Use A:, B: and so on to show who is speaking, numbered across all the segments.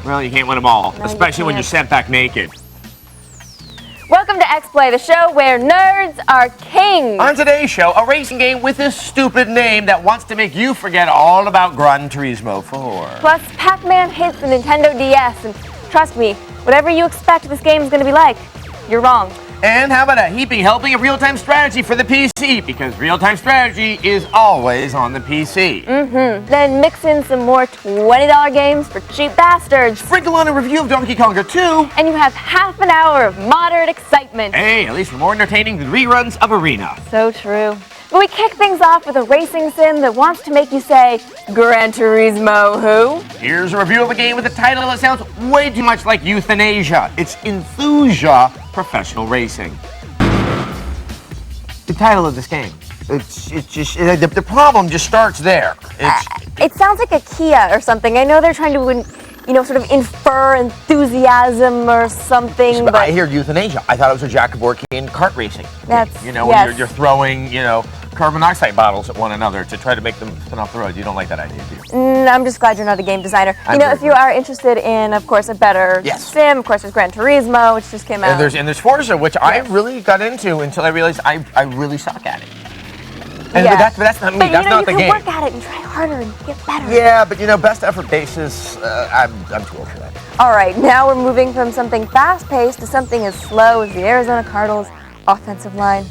A: Well, you can't win them all,
B: No,
A: especially when you're sent back naked.
B: Welcome to Xplay, the show where nerds are kings.
A: On today's show, a racing game with a stupid name that wants to make you forget all about Gran Turismo 4.
B: Plus, Pac-Man hits the Nintendo DS, and trust me, whatever you expect this game is going to be like, you're wrong.
A: And how about a heaping helping of real-time strategy for the PC? Because real-time strategy is always on the PC.
B: Then mix in some more $20 games for cheap bastards.
A: Sprinkle on a review of Donkey Konga 2.
B: And you have half an hour of moderate excitement.
A: Hey, at least we're more entertaining than reruns of Arena.
B: So true. But we kick things off with a racing sim that wants to make you say, Gran Turismo who?
A: Here's a review of a game with a title that sounds way too much like euthanasia. It's Enthusia Professional Racing. The title of this game. The problem just starts there.
B: It sounds like a Kia or something. I know they're trying to, sort of infer enthusiasm or something. But
A: I hear euthanasia. I thought it was a Jack Kevorkian kart racing.
B: That's,
A: when you're throwing, carbon monoxide bottles at one another to try to make them spin off the road. You don't like that idea, do you?
B: I'm just glad you're not a game designer. If you are interested in, of course, a better sim, of course, there's Gran Turismo, which just came out.
A: And there's Forza, which I really got into until I realized I really suck at it. And but that's not me.
B: But
A: that's not the game.
B: you can work at it and try harder and get better.
A: Yeah, but best effort basis, I'm too old for that.
B: All right, now we're moving from something fast-paced to something as slow as the Arizona Cardinals' offensive line.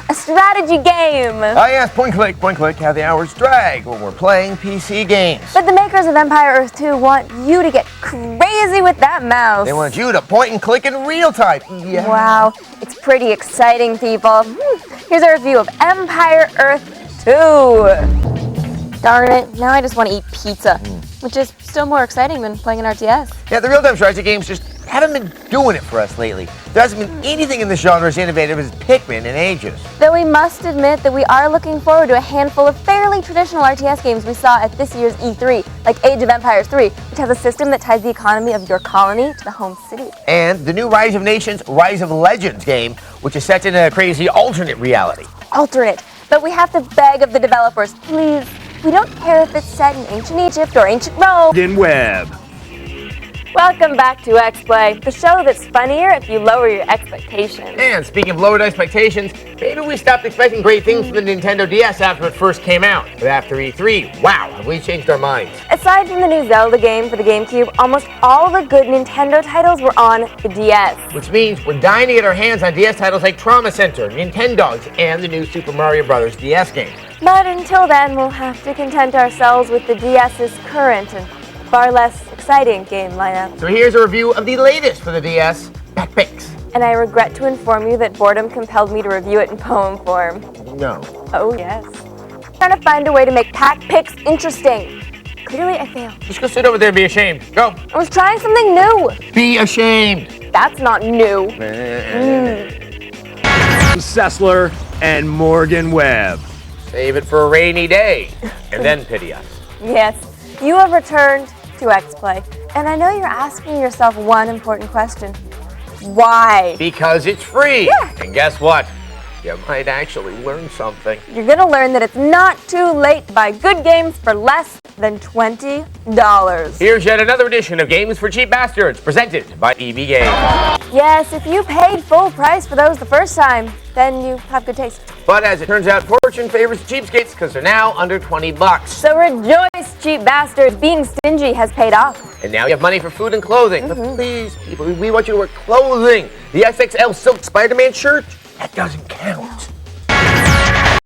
B: A strategy game.
A: Oh yes, point click, how the hours drag when we're playing PC games.
B: But the makers of Empire Earth 2 want you to get crazy with that mouse.
A: They want you to point and click in real time. Yeah.
B: Wow, it's pretty exciting, people. Here's a review of Empire Earth 2. Darn it, now I just want to eat pizza, which is still more exciting than playing an RTS.
A: Yeah, the real-time strategy games just haven't been doing it for us lately. There hasn't been anything in this genre as innovative as Pikmin in ages.
B: Though we must admit that we are looking forward to a handful of fairly traditional RTS games we saw at this year's E3, like Age of Empires 3, which has a system that ties the economy of your colony to the home city.
A: And the new Rise of Nations, Rise of Legends game, which is set in a crazy alternate reality.
B: Alternate. But we have to beg of the developers, please, we don't care if it's set in ancient Egypt or ancient Rome.
A: In Webb.
B: Welcome back to Xplay, the show that's funnier if you lower your expectations.
A: And speaking of lowered expectations, maybe we stopped expecting great things from the Nintendo DS after it first came out. But after E3, wow, have we changed our minds.
B: Aside from the new Zelda game for the GameCube, almost all the good Nintendo titles were on the DS.
A: Which means we're dying to get our hands on DS titles like Trauma Center, Nintendogs, and the new Super Mario Bros. DS game.
B: But until then, we'll have to content ourselves with the DS's current and far less exciting game lineup.
A: So here's a review of the latest for the DS, Backpicks.
B: And I regret to inform you that boredom compelled me to review it in poem form.
A: No.
B: Oh, yes. Trying to find a way to make Pack Picks interesting. Clearly, I failed.
A: Just go sit over there and be ashamed. Go.
B: I was trying something new.
A: Be ashamed.
B: That's not new.
C: Sessler and Morgan Webb.
A: Save it for a rainy day, and then pity us.
B: Yes, you have returned to Xplay, and I know you're asking yourself one important question. Why?
A: Because it's free.
B: Yeah.
A: And guess what? You might actually learn something.
B: You're gonna learn that it's not too late to buy good games for less than $20.
A: Here's yet another edition of Games for Cheap Bastards, presented by EB Games.
B: Yes, if you paid full price for those the first time, then you have good taste.
A: But as it turns out, fortune favors cheapskates because they're now under 20 bucks.
B: So rejoice, cheap bastards. Being stingy has paid off.
A: And now you have money for food and clothing. But please, people, we want you to wear clothing. The XXL Silk Spider-Man shirt, that doesn't count.